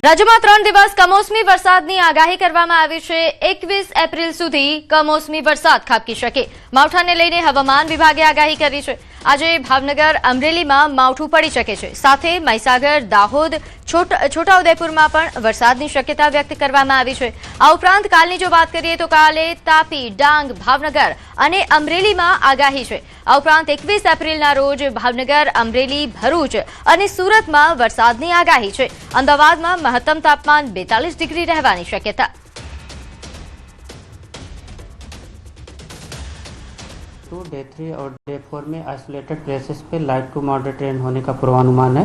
રાજ્યમાં 3 દિવસ કમોસમી વરસાદની આગાહી કરવામાં આવી છે। 21 એપ્રિલ સુધી કમોસમી વરસાદ ખાબકી શકે, માવઠાને લઈને હવામાન વિભાગે આગાહી કરી છે। આજે ભાવનગર, અમરેલીમાં માવઠું પડી શકે છે, સાથે મહીસાગર, દાહોદ, છોટાઉદેપુરમાં પણ વરસાદની શક્યતા વ્યક્ત કરવામાં આવી છે। આ ઉપરાંત કાલની જો વાત કરીએ તો કાલે તાપી, ડાંગ, ભાવનગર અને અમરેલીમાં આગાહી છે। આ ઉપરાંત 21 એપ્રિલના રોજ ભાવનગર, અમરેલી, ભરૂચ અને સુરતમાં વરસાદની આગાહી છે। અમદાવાદમાં મહત્તમ તાપમાન 42 ડિગ્રી રહેવાની શક્યતા। डे 3 और डे 4 में आइसोलेटेड प्लेसेस पे लाइट टू मॉडरेट रेन होने का पूर्वानुमान है।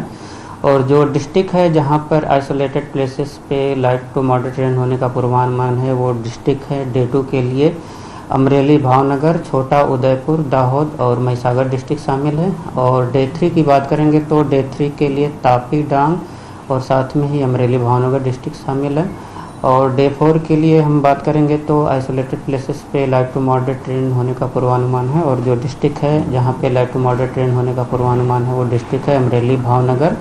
और जो डिस्ट्रिक्ट है जहां पर आइसोलेटेड प्लेसेस पे लाइट टू मॉडरेट रेन होने का पूर्वानुमान है वो डिस्ट्रिक्ट है डे 2 के लिए अमरेली, भावनगर, छोटा उदयपुर, दाहोद और महीसागर डिस्ट्रिक्ट शामिल है। और डे 3 की बात करेंगे तो डे 3 के लिए तापी, डांग और साथ में ही अमरेली, भावनगर डिस्ट्रिक्ट शामिल है। और डे 4 के लिए हम बात करेंगे तो आइसोलेटेड प्लेसेस पे लाइट टू मॉडरेट रेन होने का पूर्वानुमान है। और जो डिस्ट्रिक्ट है जहां पे लाइट टू मॉडरेट रेन होने का पूर्वानुमान है वो डिस्ट्रिक्ट है अमरेली, भावनगर,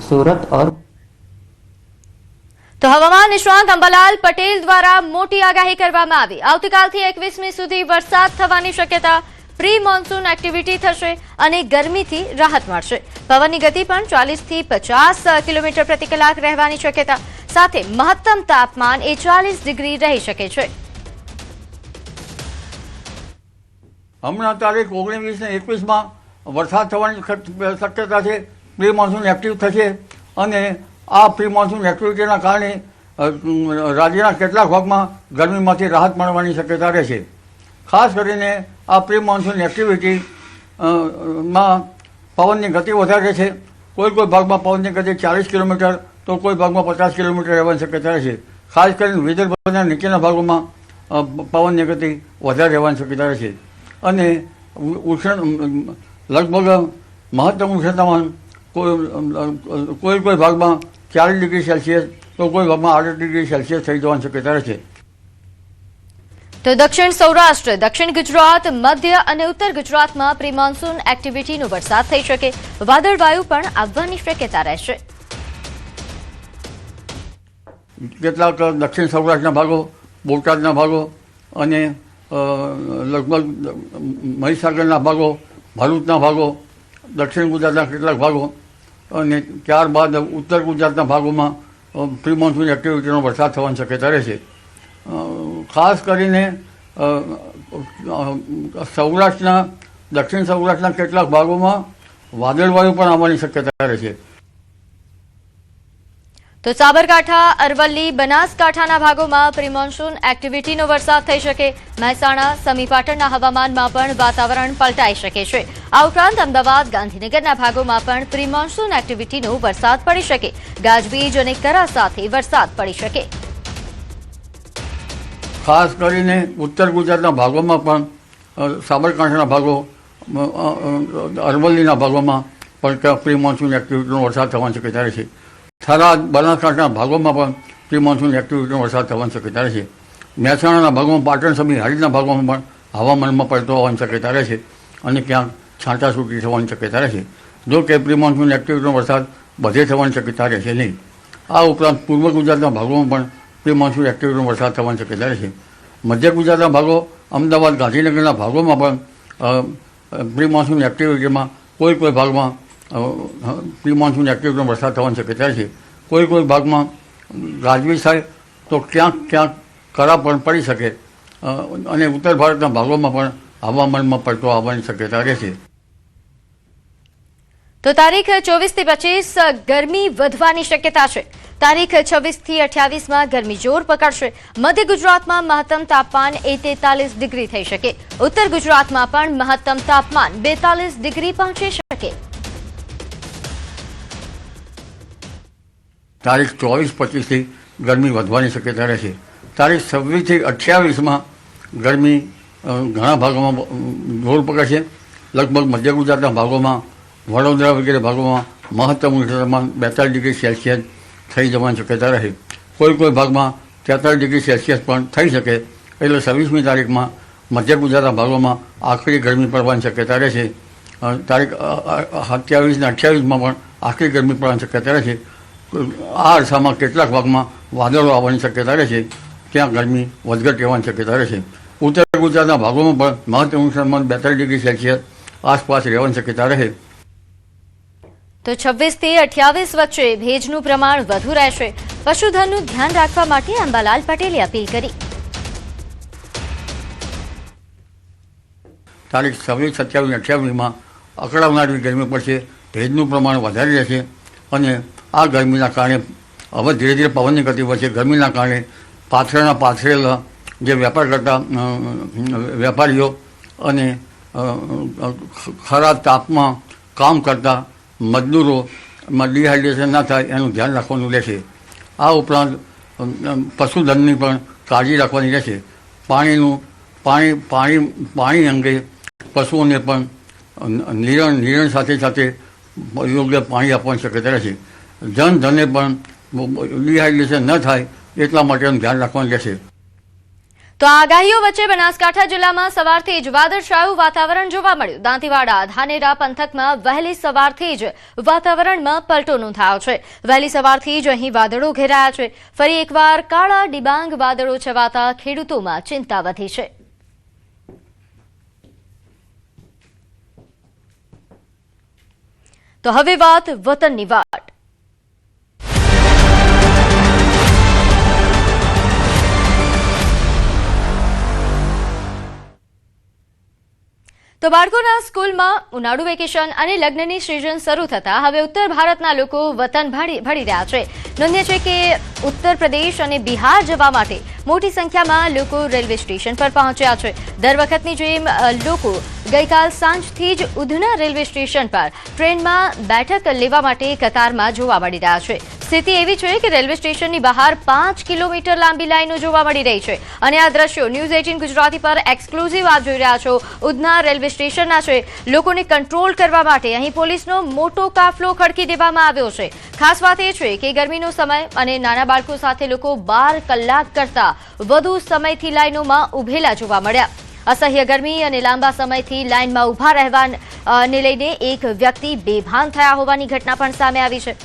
सूरत और तो हवामान निष्णात अंबालाल पटेल द्वारा मोटी आगाही करवामां आवी। आवतीकालथी 21મી સુધી વરસાદ થવાની શક્યતા, પ્રી મોન્સૂન એક્ટિવિટી થશે અને ગરમીથી રાહત મળશે। પવનની ગતિ પણ 40 થી 50 કિલોમીટર પ્રતિ કલાક રહેવાની શક્યતા, સાથે મહત્તમ તાપમાન 40 ડિગ્રી રહી શકે છે। હમણાં તારીખ 19 ને 21માં વરસાદ થવાની શક્યતા છે। પ્રી મોન્સૂન એક્ટિવ થશે અને આ પ્રી મોન્સૂન એક્ટિવિટીના કારણે રાજ્યના કેટલાક ભાગમાં ગરમીમાંથી રાહત મળવાની શક્યતા રહેશે। ખાસ કરીને આ પ્રી મોન્સૂન એક્ટિવિટી માં પવનની ગતિ વધારે છે। કોઈ ભાગમાં પવનની ગતિ 40 કિલોમીટર તો કોઈ ભાગમાં 50 કિલોમીટર રહેવાની શક્યતા રહેશે। ખાસ કરીને વિદર્ભના નીચેના ભાગોમાં પવનની ગતિ વધારે રહેવાની શક્યતા રહેશે અને લગભગ મહત્તમ ઉષ્ણતામાન કોઈ ભાગમાં 40 ડિગ્રી સેલ્સિયસ તો કોઈ ભાગમાં 8 ડિગ્રી સેલ્સિયસ થઈ જવાની શક્યતા રહેશે। તો દક્ષિણ સૌરાષ્ટ્ર, દક્ષિણ ગુજરાત, મધ્ય અને ઉત્તર ગુજરાતમાં પ્રી મોન્સૂન એક્ટિવિટીનો વરસાદ થઈ શકે, વાદળવાયુ પણ આવવાની શક્યતા રહેશે। કેટલાક દક્ષિણ સૌરાષ્ટ્રના ભાગો, બોટાદના ભાગો અને લગભગ મહીસાગરના ભાગો, ભરૂચના ભાગો, દક્ષિણ ગુજરાતના કેટલાક ભાગો અને ત્યારબાદ ઉત્તર ગુજરાતના ભાગોમાં પ્રી મોન્સૂન એક્ટિવિટીનો વરસાદ થવાની શક્યતા રહેશે। ખાસ કરીને સૌરાષ્ટ્રના, દક્ષિણ સૌરાષ્ટ્રના કેટલાક ભાગોમાં વાદળવાયુ પણ આવવાની શક્યતા રહેશે। તો સાબરકાંઠા, અરવલ્લી, બનાસકાંઠાના ભાગોમાં પ્રી મોન્સૂન એક્ટિવિટીનો વરસાદ થઈ શકે। મહેસાણા, સમી પાટણના હવામાનમાં પણ વાતાવરણ પલટાઈ શકે છે। આ ઉપરાંત અમદાવાદ, ગાંધીનગરના ભાગોમાં પણ પ્રી મોન્સૂન એક્ટિવિટીનો વરસાદ પડી શકે, ગાજવીજ અને કરા સાથે વરસાદ પડી શકે। ખાસ કરીને ઉત્તર ગુજરાતના ભાગોમાં પણ સાબરકાંઠાના ભાગો, અરવલ્લીના ભાગોમાં પણ પ્રી મોન્સૂન એક્ટિવિટીનો વરસાદ થવાની શક્યતા રહેશે। થરાદ, બનાસકાંઠાના ભાગોમાં પણ પ્રી મોન્સૂન એક્ટિવિટીનો વરસાદ થવાની શક્યતા રહેશે। મહેસાણાના ભાગોમાં, પાટણ, સમી, હારીજના ભાગોમાં પણ હવામાનમાં પલટો હોવાની શક્યતા રહેશે અને ક્યાંક છાંટાછૂટી થવાની શક્યતા રહેશે। જો કે પ્રી મોન્સૂન એક્ટિવિટીનો વરસાદ બધે થવાની શક્યતા રહેશે નહીં। આ ઉપરાંત પૂર્વ ગુજરાતના ભાગોમાં પણ પ્રી મોન્સૂન એક્ટિવિટીનો વરસાદ થવાની શક્યતા રહેશે। મધ્ય ગુજરાતના ભાગો, અમદાવાદ, ગાંધીનગરના ભાગોમાં પણ પ્રી મોન્સૂન એક્ટિવિટીમાં કોઈ ભાગમાં પ્રી મોન્સૂન એક્ટિવિટીનો વરસાદ થવાની શક્યતા રહેશે। કોઈ ભાગમાં ગાજવીજ થાય તો ક્યાંક કરા પણ પડી શકે અને ઉત્તર ભારતના ભાગોમાં પણ હવામાનમાં પલટો આવવાની શક્યતા રહેશે। તો તારીખ 24 થી 25 ગરમી વધવાની શક્યતા છે। તારીખ 26 થી 28માં ગરમી જોર પકડશે। મધ્ય ગુજરાતમાં મહત્તમ તાપમાન 43 ડિગ્રી થઈ શકે, ઉત્તર ગુજરાતમાં પણ મહત્તમ તાપમાન 42 ડિગ્રી પહોંચી શકે। તારીખ 24-25થી ગરમી વધવાની શક્યતા રહેશે। તારીખ 26 થી 28માં ગરમી ઘણા ભાગોમાં જોર પકડશે। લગભગ મધ્ય ગુજરાતના ભાગોમાં, વડોદરા વગેરે ભાગોમાં મહત્તમ ઉષ્ણતામાન 42 ડિગ્રી સેલ્સિયસ થઈ જવાની શક્યતા રહે। કોઈ ભાગમાં 43 ડિગ્રી સેલ્સિયસ પણ થઈ શકે। એટલે 26મી તારીખમાં મધ્ય ગુજરાતના ભાગોમાં આખરી ગરમી પડવાની શક્યતા રહેશે। તારીખ 27 ને 28માં પણ આખરી ગરમી પડવાની શક્યતા રહેશે। આ અરસામાં કેટલાક ભાગમાં વાદળો આવવાની શક્યતા રહે છે, ત્યાં ગરમી વધઘટ રહેવાની શક્યતા રહે છે. ઉત્તર ગુજરાતના ભાગોમાં પણ મહત્તમ તાપમાન 42 ડિગ્રી સેલ્સિયસ આસપાસ રહેવાની શક્યતા રહે. તો 26 થી 28 વચ્ચે ભેજનું પ્રમાણ વધુ રહેશે. પશુધનનું ધ્યાન રાખવા માટે અંબાલાલ પટેલે અપીલ કરી. તારીખ 26, 27, 28માં અકળાવનારી ગરમી પડશે, ભેજનું પ્રમાણ વધારે રહેશે અને આ ગરમીના કારણે હવે ધીરે ધીરે પવનની ગતિ વધશે. ગરમીના કારણે પાથરેલા જે વેપાર કરતા વેપારીઓ અને ખરા તાપમાં કામ કરતા મજદૂરોમાં ડિહાઇડ્રેશન ના થાય એનું ધ્યાન રાખવાનું રહેશે. આ ઉપરાંત પશુધનની પણ કાળજી રાખવાની રહેશે. પાણી અંગે પશુઓને પણ નિરણ સાથે સાથે યોગ્ય પાણી આપવાની શક્યતા રહેશે. જનધને પણ ડિહાઇડ્રેશન ન થાય એટલા માટેનું ધ્યાન રાખવાનું રહેશે. તો આ આગાહીઓ વચ્ચે બનાસકાંઠા જિલ્લામાં સવારથી જ વાદળછાયું વાતાવરણ જોવા મળ્યું. દાંતીવાડા ધાનેરા પંથકમાં વહેલી સવારથી જ વાતાવરણમાં પલટો નોંધાયો છે. વહેલી સવારથી જ અહીં વાદળો ઘેરાયા છે. ફરી એકવાર કાળા ડિબાંગ વાદળો છવાતા ખેડૂતોમાં ચિંતા વધી છે. તો હવે વાત વતનની વાટ. તો બાળકોના સ્કૂલમાં ઉનાળુ વેકેશન અને લગ્નની સિઝન શરૂ થતા હવે ઉત્તર ભારતના લોકો વતન ભળી રહ્યા છે. નોંધ્ય છે કે ઉત્તર પ્રદેશ અને બિહાર જવા માટે મોટી સંખ્યામાં લોકો રેલવે સ્ટેશન પર પહોંચ્યા છે. દર વખતની જેમ લોકો ગઈકાલ સાંજથી જ ઉધના રેલવે સ્ટેશન પર ટ્રેનમાં બેઠક લેવા માટે કતારમાં જોવા મળી રહ્યા છે. સ્થિતિ એવી છે કે રેલવે સ્ટેશનની બહાર 5 કિલોમીટર લાંબી લાઈનો જોવા મળી રહી છે. અને આ દ્રશ્યો ન્યૂઝ 18 ગુજરાતી પર એક્સક્લુઝિવ આપ જોઈ રહ્યા છો. ઉધના રેલવે સ્ટેશનના છે. લોકોને કંટ્રોલ કરવા માટે અહીં પોલીસનો મોટો કાફલો ખડકી દેવામાં આવ્યો છે. ખાસ વાત એ છે કે ગરમીનો સમય અને નાના બાળકો સાથે લોકો 12 કલાક કરતા વધુ સમયથી લાઈનોમાં ઉભેલા જોવા મળ્યા. અસહ્ય ગરમી અને લાંબા સમયથી લાઈનમાં ઉભા રહેવાને લઈને એક વ્યક્તિ બેભાન થયા હોવાની ઘટના પણ સામે આવી છે.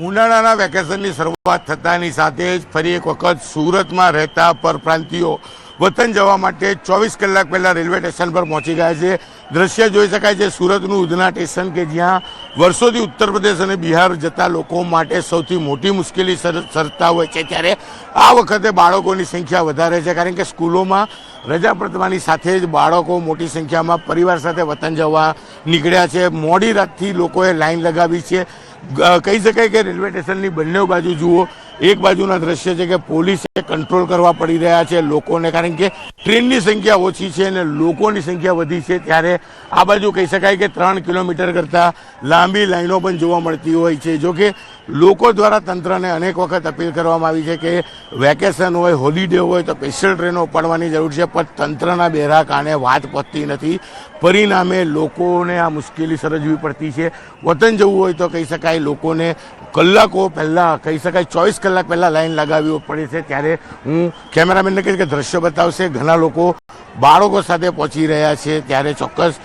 ઉનાળાના વેકેશનની શરૂઆત થતાની સાથે જ ફરી એક વખત સુરતમાં રહેતા પરપ્રાંતિયો વતન જવા માટે 24 કલાક પહેલાં રેલવે સ્ટેશન પર પહોંચી ગયા છે. દ્રશ્ય જોઈ શકાય છે સુરતનું ઉધના સ્ટેશન કે જ્યાં વર્ષોથી ઉત્તર પ્રદેશ અને બિહાર જતા લોકો માટે સૌથી મોટી મુશ્કેલી સર્જતા હોય છે. ત્યારે આ વખતે બાળકોની સંખ્યા વધારે છે કારણ કે સ્કૂલોમાં રજા પડવાની સાથે જ બાળકો મોટી સંખ્યામાં પરિવાર સાથે વતન જવા નીકળ્યા છે. મોડી રાતથી લોકોએ લાઈન લગાવી છે. કહી શકાય કે રેલવે સ્ટેશનની બંને બાજુ જુઓ, એક બાજુના દ્રશ્ય છે કે પોલીસે કંટ્રોલ કરવા પડી રહ્યા છે લોકોને કારણ કે ટ્રેનની સંખ્યા ઓછી છે અને લોકોની સંખ્યા વધી છે. ત્યારે આ બાજુ કહી શકાય કે 3 કિલોમીટર કરતાં લાંબી લાઈનો પણ જોવા મળતી હોય છે. જોકે લોકો દ્વારા તંત્રને અનેક વખત અપીલ કરવામાં આવી છે કે વેકેશન હોય, હોલિડે હોય તો સ્પેશિયલ ટ્રેનો ઉપાડવાની જરૂર છે, પણ તંત્રના બેરા કાને વાત પતતી નથી. પરિણામે લોકોને આ મુશ્કેલી સર્જવી પડતી છે. વતન જવું હોય તો કહી શકાય લોકોને કલાકો પહેલાં કહી શકાય 24 કલાક પહેલાં લાઈન લગાવવી પડે છે. ત્યારે હું કેમેરામેનને કહીશ કે દ્રશ્ય બતાવશે. ઘણા લોકો બાળકો સાથે પહોંચી રહ્યા છે. ત્યારે ચોક્કસ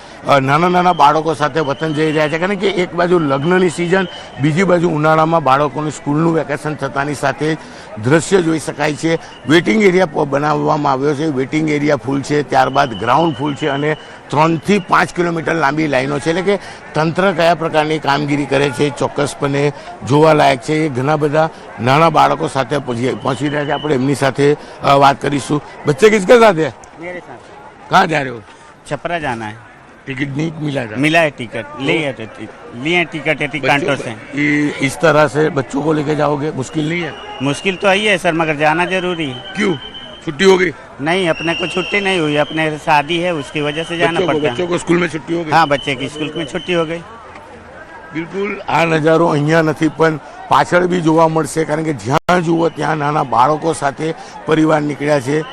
નાના બાળકો સાથે વતન જઈ રહ્યા છે કારણ કે એક બાજુ લગ્નની સિઝન, બીજી બાજુ ઉનાળામાં બાળકોની સ્કૂલનું વેકેશન થતાની સાથે દ્રશ્ય જોઈ શકાય છે. વેઇટિંગ એરિયા બનાવવામાં આવ્યો છે. વેઇટિંગ એરિયા ફૂલ છે, ત્યારબાદ ગ્રાઉન્ડ ફૂલ છે અને 3 થી 5 કિલોમીટર લાંબી લાઈનો છે. એટલે કે તંત્ર કયા પ્રકારની કામગીરી કરે છે ચોક્કસપણે જોવાલાયક છે. એ ઘણા બધા નાના બાળકો સાથે પહોંચી રહ્યા છે. આપણે એમની સાથે વાત કરીશું. બચ્ચે કિસકે સાથ હે? मेरे साथ कहाँ जा रहे हो? छपरा जाना है. टिकट नहीं मिला था? मिला है टिकट, लिए टिकट है काउंटर से. इस तरह से बच्चों को लेके जाओगे, मुश्किल नहीं है? मुश्किल तो आई है सर, मगर जाना जरूरी है. क्यों? छुट्टी हो गई? नहीं, अपने को छुट्टी नहीं हुई, अपने शादी है उसकी वजह से जाना पड़ता है. बच्चों को स्कूल में छुट्टी हो गई? हाँ, बच्चे की स्कूल में छुट्टी हो गई. બિલકુલ આ નજારો અહીંયા નથી પણ પાછળ બી જોવા મળશે કારણ કે જ્યાં જુઓ ત્યાં નાના બાળકો સાથે પરિવાર નીકળ્યા છે.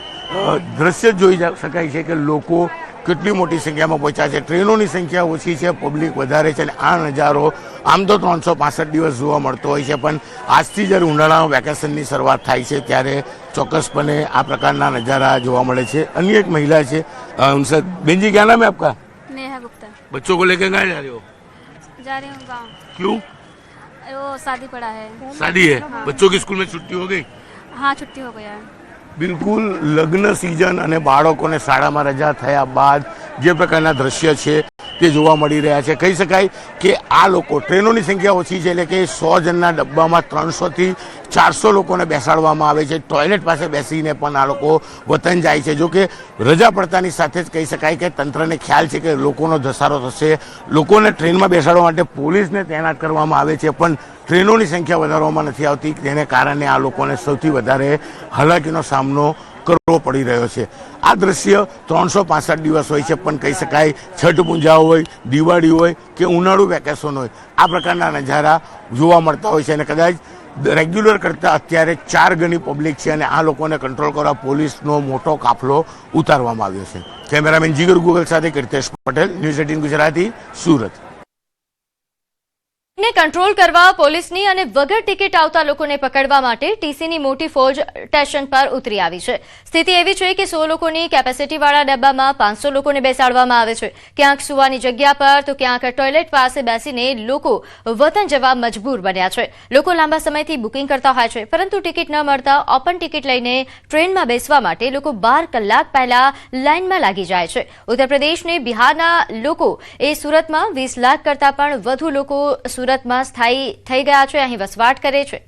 દ્રશ્ય જોઈ શકાય છે કે લોકો કેટલી મોટી સંખ્યામાં પહોંચ્યા છે. ટ્રેનોની સંખ્યા ઓછી છે, પબ્લિક વધારે છે અને આ નજારો આમ તો 365 દિવસ જોવા મળતો હોય છે, પણ આજથી જ્યારે ઉનાળામાં વેકેશનની શરૂઆત થાય છે ત્યારે ચોક્કસપણે આ પ્રકારના નજારા જોવા મળે છે. અન્ય એક મહિલા છે, उनसे बेन जी क्या नाम है आपका? नेहा गुप्ता। बच्चों को लेकर कहाँ जा रहे हो? जा रही हूँ गाँव। क्यों? वो शादी पड़ा है। शादी है? बच्चों की स्कूल में छुट्टी हो गई? हाँ, छुट्टी हो गया है। બિલકુલ લગ્ન સિઝન અને બાળકોને શાળામાં રજા થયા બાદ જે પ્રકારના દ્રશ્ય છે તે જોવા મળી રહ્યા છે. કહી શકાય કે આ લોકો, ટ્રેનોની સંખ્યા ઓછી છે, એટલે કે 100 જણના ડબ્બામાં 300 થી 400 લોકોને બેસાડવામાં આવે છે. ટોયલેટ પાસે બેસીને પણ આ લોકો વતન જાય છે. જો કે રજા પડતાની સાથે જ કહી શકાય કે તંત્રને ખ્યાલ છે કે લોકોનો ધસારો થશે, લોકોને ટ્રેનમાં બેસાડવા માટે પોલીસને તૈનાત કરવામાં આવે છે, પણ ટ્રેનોની સંખ્યા વધારવામાં નથી આવતી. તેને કારણે આ લોકોને સૌથી વધારે હાલાકીનો સામનો કરવો પડી રહ્યો છે. આ દ્રશ્ય 365 દિવસ હોય છે, પણ કહી શકાય છઠ પૂજા હોય, દિવાળી હોય કે ઉનાળુ વેકેશન હોય, આ પ્રકારના નજારા જોવા મળતા હોય છે. અને કદાચ રેગ્યુલર કરતાં અત્યારે 4 ગણી પબ્લિક છે અને આ લોકોને કંટ્રોલ કરવા પોલીસનો મોટો કાફલો ઉતારવામાં આવ્યો છે. કેમેરામેન જીગર ગૂગલ સાથે કીર્તેશ પટેલ, ન્યૂઝ 18 ગુજરાતી, સુરત. ને કંટ્રોલ કરવા પોલીસની અને વગર ટિકિટ આવતા લોકોને પકડવા માટે ટીસીની મોટી ફોજ સ્ટેશન પર ઉતરી આવી છે. સ્થિતિ એવી છે કે 100 લોકોની કેપેસિટીવાળા ડબ્બામાં 500 લોકોને બેસાડવામાં આવે છે. ક્યાંક સુવાની જગ્યા પર તો ક્યાંક ટોયલેટ પાસે બેસીને લોકો વતન જવા મજબૂર બન્યા છે. લોકો લાંબા સમયથી બુકિંગ કરતા હોય છે, પરંતુ ટિકિટ ન મળતા ઓપન ટિકિટ લઈને ટ્રેનમાં બેસવા માટે લોકો 12 કલાક પહેલા લાઇનમાં લાગી જાય છે. ઉત્તર પ્રદેશ ને બિહારના લોકો એ સુરતમાં 20 લાખ કરતા પણ વધુ લોકો સુરતમાં સ્થાયી થઈ ગયા છે, અહીં વસવાટ કરે છે.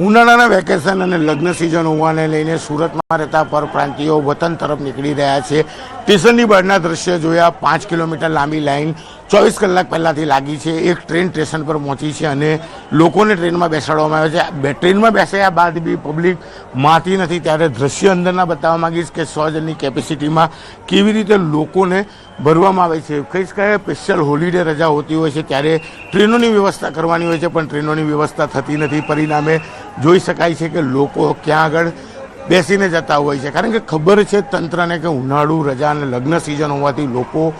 ઉનાળાના વેકેશન અને લગ્ન સિઝન હોવાને લઈને સુરતમાં રહેતા પરપ્રાંતિયો વતન તરફ નીકળી રહ્યા છે. સ્ટેશનની બહારના દ્રશ્ય જોયા, 5 કિલોમીટર લાંબી લાઈન 24 કલાક પહેલાંથી લાગી છે. એક ટ્રેન સ્ટેશન પર પહોંચી છે અને લોકોને ટ્રેનમાં બેસાડવામાં આવે છે. ટ્રેનમાં બેસાડ્યા બાદ બી પબ્લિક માતી નથી. ત્યારે દ્રશ્ય અંદરના બતાવવા માંગીશ કે 100 જણની કેપેસિટીમાં કેવી રીતે લોકોને ભરવામાં આવે છે. કહી શકાય સ્પેશિયલ હોલિડે રજા હોતી હોય છે ત્યારે ટ્રેનોની વ્યવસ્થા કરવાની હોય છે, પણ ટ્રેનોની વ્યવસ્થા થતી નથી. પરિણામે જોઈ શકાય છે કે લોકો ક્યાં આગળ બેસીને જતા હોય છે, કારણ કે ખબર છે તંત્રને કે ઉનાળુ રજા અને લગ્ન સિઝન હોવાથી લોકો,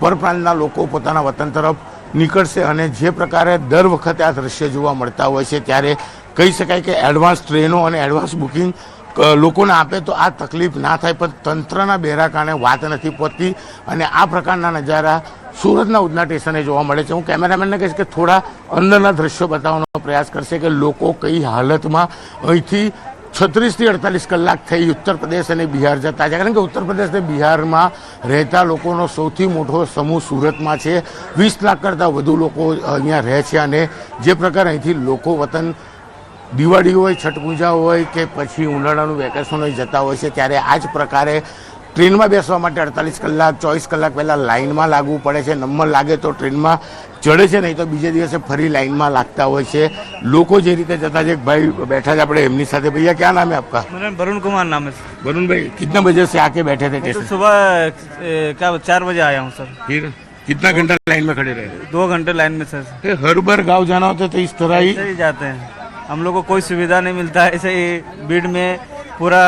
પરપ્રાંતના લોકો પોતાના વતન તરફ નીકળશે. અને જે પ્રકારે દર વખતે આ દ્રશ્ય જોવા મળતા હોય છે ત્યારે કહી શકાય કે એડવાન્સ ટ્રેનો અને એડવાન્સ બુકિંગ લોકોને આપે તો આ તકલીફ ના થાય, પણ તંત્રના બેરા કારણે વાત નથી પહોંચતી. અને આ પ્રકારના નજારા સુરતના ઉધના સ્ટેશને જોવા મળે છે. હું કેમેરામેનને કહીશ કે થોડા અંદરના દ્રશ્યો બતાવવાનો પ્રયાસ કરશે કે લોકો કઈ હાલતમાં અહીંથી 36 થી 48 કલાક થઈ ઉત્તર પ્રદેશ અને બિહાર જતા છે. કારણ કે ઉત્તર પ્રદેશ અને બિહારમાં રહેતા લોકોનો સૌથી મોટો સમૂહ સુરતમાં છે. 20 લાખ કરતાં વધુ લોકો અહીંયા રહે છે. અને જે પ્રકારે અહીંથી લોકો વતન દિવાળી હોય, છઠ પૂજા હોય કે પછી ઉનાળાનું વેકેશન હોય જતા હોય છે, ત્યારે આ જ પ્રકારે ટ્રેનમાં બેસવા માટે 48 કલાક 24 કલાક પહેલાં લાઇનમાં લાગવું પડે છે. નંબર લાગે તો ટ્રેનમાં ચડે છે, નહીં તો બીજે દિવસે ફરી લાઇનમાં લાગતા હોય છે. લોકો જે રીતે જતા છે, ભાઈ બેઠા છે આપણે એમની સાથે. ભૈया क्या नाम है आपका? मेरा वरुण कुमार नाम है। वरुण भाई कितने बजे से आके बैठे थे तो स्टेशन? सुबह क्या 4 बजे आया हूँ सर। फिर कितना घंटा लाइन में खड़े रहे? 2 घंटे लाइन में सर। हर बार गाँव जाना होता तो इस तरह ही ऐसे ही जाते हैं हम लोग को, कोई सुविधा नहीं मिलता है। ऐसे ही भीड़ में पूरा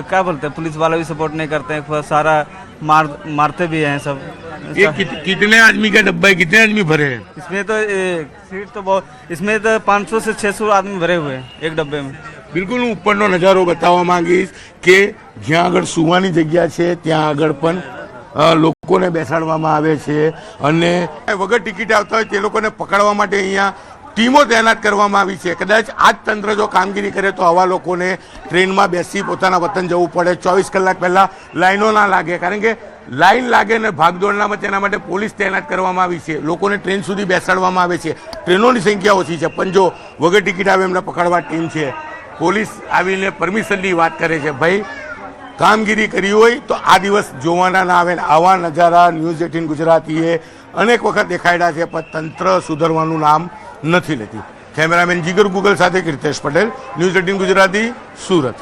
क्या बोलते हैं, पुलिस वाले भी सपोर्ट नहीं करते हैं, सारा मारते भी हैं सब। ये कितने आदमी का डब्बा है, कितने आदमी भरे हैं? इसमें तो सीट तो बहुत, इसमें तो 500 से 600 आदमी भरे हुए हैं एक डब्बे में। બિલકુલ હું ઉપરનો નજારો બતાવવા માંગીશ કે જ્યાં આગળ સુવાની જગ્યા છે ત્યાં આગળ પણ લોકોને બેસાડવામાં આવે છે. અને વગર ટિકિટ આવતા હોય તે લોકોને પકડવા માટે અહીંયા ટીમો તૈનાત કરવામાં આવી છે. કદાચ આ જ તંત્ર જો કામગીરી કરે તો આવા લોકોને ટ્રેનમાં બેસી પોતાના વતન જવું પડે. 24 કલાક પહેલાં લાઈનો ના લાગે, કારણ કે લાઈન લાગે ને ભાગદોડનામાં તેના માટે પોલીસ તૈનાત કરવામાં આવી છે. લોકોને ટ્રેન સુધી બેસાડવામાં આવે છે. ટ્રેનોની સંખ્યા ઓછી છે, પણ જો વગર ટિકિટ આવે એમને પકડવા ટીમ છે. પોલીસ આવીને પરમિશનની વાત કરે છે. ભાઈ કામગીરી કરી હોય તો આ દિવસ જોવાના ના આવે. આવા નજારા ન્યૂઝ 18 ગુજરાતીએ અનેક વખત દેખાડ્યા છે, પણ તંત્ર સુધરવાનું નામ નથી લેતી. કેમેરામેન જીગર ગૂગલ સાથે કીર્તેશ પટેલ, ન્યૂઝ 18 ગુજરાતી, સુરત.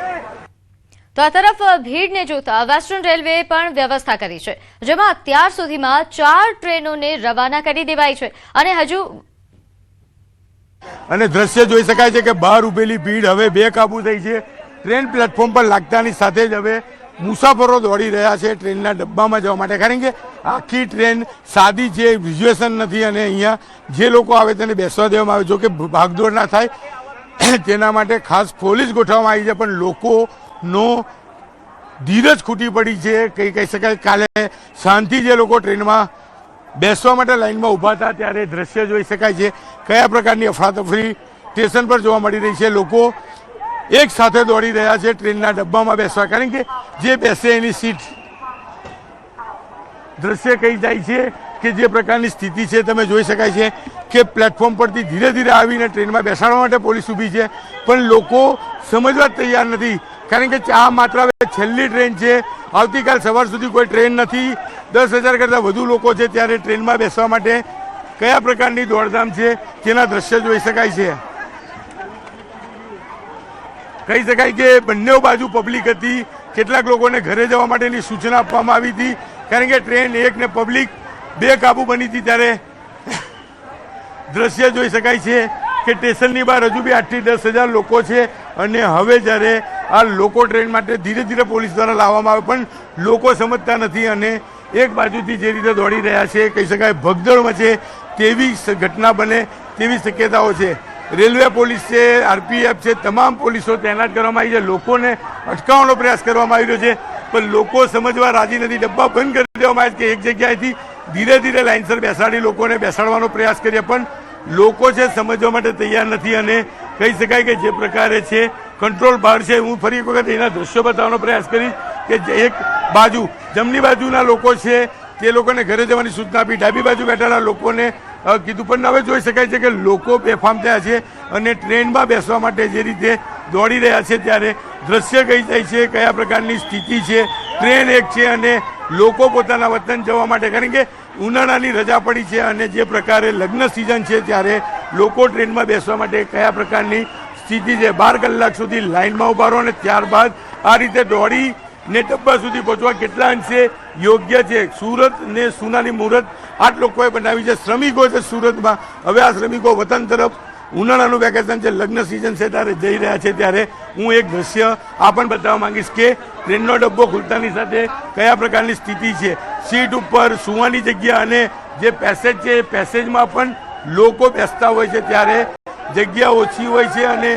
તો આ તરફ ભીડને જોતા વેસ્ટર્ન રેલવે પણ વ્યવસ્થા કરી છે, જેમાં અત્યાર સુધીમાં 4 ટ્રેનોને રવાના કરી દેવાઈ છે. અને દ્રશ્ય જોઈ શકાય છે કે બહાર ઉભેલી ભીડ હવે બેકાબુ થઈ છે. ટ્રેન પ્લેટફોર્મ પર લાગતાની સાથે જ હવે મુસાફરો દોડી રહ્યા છે ટ્રેનના ડબ્બામાં જવા માટે, કારણ કે આખી ટ્રેન સાદી છે, રિઝર્વેશન નથી અને અહીંયા જે લોકો આવે તેને બેસવા દેવામાં આવે. જો કે ભાગદોડ ના થાય તેના માટે ખાસ પોલીસ ગોઠવવામાં આવી છે, પણ લોકોનો ધીરજ ખૂટી પડી છે. કહી શકાય કાલે શાંતિ જે લોકો ટ્રેનમાં બેસવા માટે લાઈનમાં ઊભા હતા ત્યારે દ્રશ્ય જોઈ શકાય છે કયા પ્રકારની અફરાતફરી સ્ટેશન પર જોવા મળી રહી છે. લોકો એક સાથે દોડી રહ્યા છે ટ્રેનના ડબ્બામાં બેસવા, કારણ કે જે બેસે એની સીટ. દ્રશ્ય કહી જાય છે કે જે પ્રકારની સ્થિતિ છે તમે જોઈ શકાય છે કે પ્લેટફોર્મ પરથી ધીરે ધીરે આવીને ટ્રેનમાં બેસાડવા માટે પોલીસ ઊભી છે, પણ લોકો સમજવા જ તૈયાર નથી, કારણ કે આ માત્ર છેલ્લી ટ્રેન છે. આવતીકાલ સવાર સુધી કોઈ ટ્રેન નથી. 10,000 કરતાં વધુ લોકો છે ત્યારે ટ્રેનમાં બેસવા માટે કયા પ્રકારની દોડધામ છે તેના દ્રશ્ય જોઈ શકાય છે. કહી શકાય કે બંને બાજુ પબ્લિક હતી. કેટલાક લોકોને ઘરે જવા માટેની સૂચના આપવામાં આવી હતી, કારણ કે ટ્રેન એક ને પબ્લિક બે કાબુ બની હતી. ત્યારે દ્રશ્ય જોઈ શકાય છે કે સ્ટેશનની બહાર હજુ બી 8 થી 10,000 લોકો છે અને હવે જ્યારે આ લોકો ટ્રેન માટે ધીરે ધીરે પોલીસ દ્વારા લાવવામાં આવે, પણ લોકો સમજતા નથી અને એક બાજુથી જે રીતે દોડી રહ્યા છે કહી શકાય ભગદડ મચે તેવી ઘટના બને તેવી શક્યતાઓ છે. રેલવે પોલીસ છે, આરપીએફ છે, તમામ પોલીસો તૈનાત કરવામાં આવી છે. લોકોને અટકાવવાનો પ્રયાસ કરવામાં આવી રહ્યો છે, પણ લોકો સમજવા રાજી નથી. ડબ્બા બંધ કરી દેવામાં આવે છે કે એક જગ્યાએથી ધીરે ધીરે લાઇનસર બેસાડી લોકોને બેસાડવાનો પ્રયાસ કરીએ, પણ લોકો છે સમજવા માટે તૈયાર નથી અને કહી શકાય કે જે પ્રકારે છે કંટ્રોલ બહાર છે. હું ફરી એક વખત એના દ્રશ્યો બતાવવાનો પ્રયાસ કરીશ કે એક બાજુ જમણી બાજુના લોકો છે તે લોકોને ઘરે જવાની સૂચના આપી, ડાબી બાજુ બેઠેલા લોકોને કીધું, પણ હવે જોઈ શકાય છે કે લોકો બેફામ થયા છે અને ટ્રેનમાં બેસવા માટે જે રીતે દોડી રહ્યા છે ત્યારે દ્રશ્ય કહી જાય છે કયા પ્રકારની સ્થિતિ છે. ટ્રેન એક છે અને લોકો પોતાના વતન જવા માટે, કારણ કે ઉનાળાની રજા પડી છે અને જે પ્રકારે લગ્ન સિઝન છે ત્યારે લોકો ટ્રેનમાં બેસવા માટે કયા પ્રકારની સ્થિતિ છે. 12 કલાક સુધી લાઇનમાં ઉભા રહો અને ત્યારબાદ આ રીતે દોડી ને ડબ્બા સુધી પહોંચવા કેટલા અંશે યોગ્ય છે. સુરત ને સુનાની મુહૂર્ત 8 લોકોએ બનાવી છે. શ્રમિકો છે સુરતમાં. હવે આ શ્રમિકો વતન તરફ ઉનાળાનું વેકેશન છે, લગ્ન સિઝન છે ત્યારે જઈ રહ્યા છે. ત્યારે હું એક દ્રશ્ય આ પણ બતાવવા માંગીશ કે ટ્રેનનો ડબ્બો ખુલતાની સાથે કયા પ્રકારની સ્થિતિ છે. સીટ ઉપર સુવાની જગ્યા અને જે પેસેજ છે એ પેસેજમાં પણ લોકો બેસતા હોય છે ત્યારે જગ્યા ઓછી હોય છે અને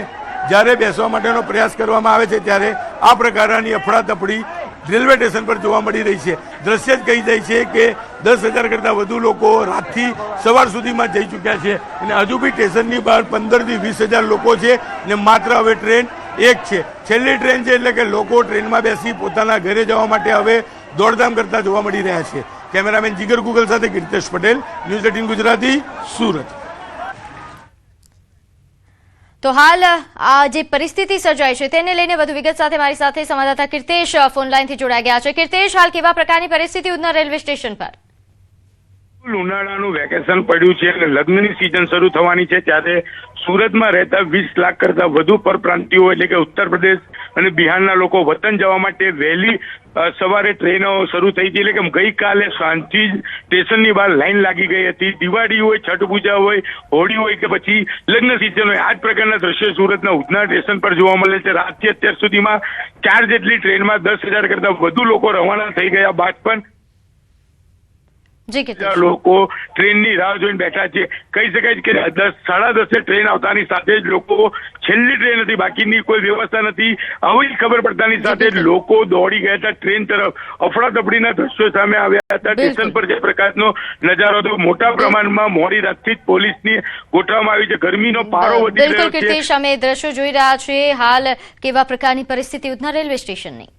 જ્યારે બેસવા માટેનો પ્રયાસ કરવામાં આવે છે ત્યારે આ પ્રકારની અફડાતફડી રેલવે સ્ટેશન પર જોવા મળી રહી છે. દ્રશ્ય જ કહી જાય છે કે 10,000 કરતાં વધુ લોકો રાતથી સવાર સુધીમાં જઈ ચૂક્યા છે અને હજુ બી સ્ટેશનની બહાર 15 થી 20,000 લોકો છે ને માત્ર હવે ટ્રેન એક છે, છેલ્લી ટ્રેન છે, એટલે કે લોકો ટ્રેનમાં બેસી પોતાના ઘરે જવા માટે હવે દોડધામ કરતા જોવા મળી રહ્યા છે. કેમેરામેન જીગર ગુગલ સાથે કીર્તેશ પટેલ, ન્યૂઝ 18 ગુજરાતી, સુરત. તો હાલ આ જે પરિસ્થિતિ સર્જાઈ છે તેને લઈને વધુ વિગત સાથે મારી સાથે સંવાદદાતા કીર્તેશ ફોનલાઈનથી જોડાઈ ગયા છે. કીર્તેશ, હાલ કેવા પ્રકારની પરિસ્થિતિ ઉધના રેલવે સ્ટેશન પર? ઉનાળાનું વેકેશન પડ્યું છે અને લગ્નની સિઝન શરૂ થવાની છે ત્યારે સુરતમાં રહેતા 20 લાખ કરતા વધુ પરપ્રાંતિયો એટલે કે ઉત્તર પ્રદેશ અને બિહારના લોકો વતન જવા માટે વહેલી સવારે ટ્રેનો શરૂ થઈ હતી. એટલે કે ગઈકાલે સાંજથી જ સ્ટેશનની બહાર લાઈન લાગી ગઈ હતી. દિવાળી હોય, છઠ પૂજા હોય, હોળી હોય કે પછી લગ્ન સિઝન હોય, આ જ પ્રકારના દ્રશ્યો સુરતના ઉધના સ્ટેશન પર જોવા મળે છે. રાતથી અત્યાર સુધીમાં 4 જેટલી ટ્રેનમાં 10,000 કરતા વધુ લોકો રવાના થઈ ગયા બાદ પણ લોકો ટ્રેનની રાહ જોઈને બેઠા છે. કહી શકાય કે 10, 10:30 ટ્રેન આવતાની સાથે જ લોકો છેલ્લી ટ્રેન હતી, બાકીની કોઈ વ્યવસ્થા નથી, આવી ખબર પડતાની સાથે જ લોકો દોડી ગયા હતા ટ્રેન તરફ. અફડાતફડીના દ્રશ્યો સામે આવ્યા હતા. સ્ટેશન પર જે પ્રકારનો નજારો હતો, મોટા પ્રમાણમાં મોડી રાતથી જ પોલીસની ગોઠવવામાં આવી છે. ગરમીનો પારો વધી રહ્યો છે. બિલકુલ કીર્તેશ, અમે દ્રશ્યો જોઈ રહ્યા છીએ. હાલ કેવા પ્રકારની પરિસ્થિતિ ઉધના રેલવે સ્ટેશનની?